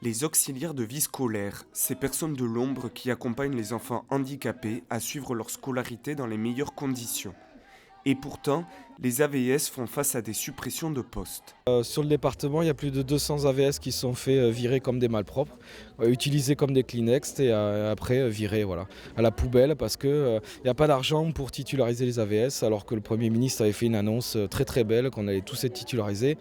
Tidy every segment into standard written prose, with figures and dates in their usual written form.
Les auxiliaires de vie scolaire, ces personnes de l'ombre qui accompagnent les enfants handicapés à suivre leur scolarité dans les meilleures conditions. Et pourtant, les AVS font face à des suppressions de postes. Sur le département, il y a plus de 200 AVS qui se sont fait virer comme des malpropres, utilisés comme des Kleenex et après virés voilà, à la poubelle parce qu'il n'y a pas d'argent pour titulariser les AVS alors que le Premier ministre avait fait une annonce très très belle qu'on allait tous être titularisés.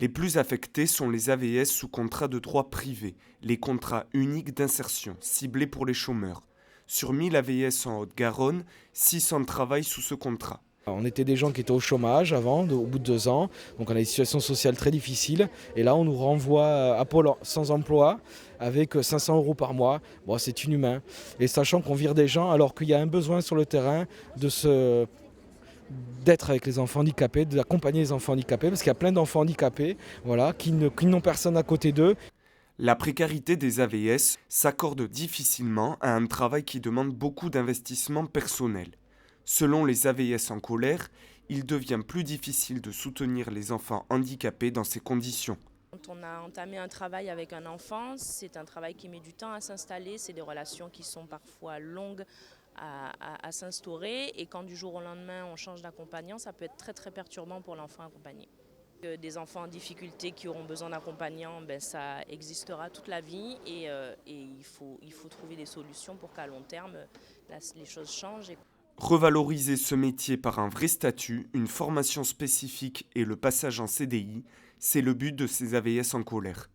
Les plus affectés sont les AVS sous contrat de droit privé, les contrats uniques d'insertion, ciblés pour les chômeurs. Sur 1000 AVS en Haute-Garonne, 600 travaillent sous ce contrat. On était des gens qui étaient au chômage avant, au bout de 2 ans, donc on a des situations sociales très difficiles. Et là, on nous renvoie à Pôle sans emploi avec 500 euros par mois. Bon, c'est inhumain. Et sachant qu'on vire des gens alors qu'il y a un besoin sur le terrain d'être avec les enfants handicapés, d'accompagner les enfants handicapés, parce qu'il y a plein d'enfants handicapés voilà, qui n'ont personne à côté d'eux. La précarité des AVS s'accorde difficilement à un travail qui demande beaucoup d'investissement personnel. Selon les AVS en colère, il devient plus difficile de soutenir les enfants handicapés dans ces conditions. Quand on a entamé un travail avec un enfant, c'est un travail qui met du temps à s'installer, c'est des relations qui sont parfois longues à s'instaurer et quand du jour au lendemain on change d'accompagnant, ça peut être très très perturbant pour l'enfant accompagné. Des enfants en difficulté qui auront besoin d'accompagnants, ça existera toute la vie et il faut trouver des solutions pour qu'à long terme les choses changent. Revaloriser ce métier par un vrai statut, une formation spécifique et le passage en CDI, c'est le but de ces AVS en colère.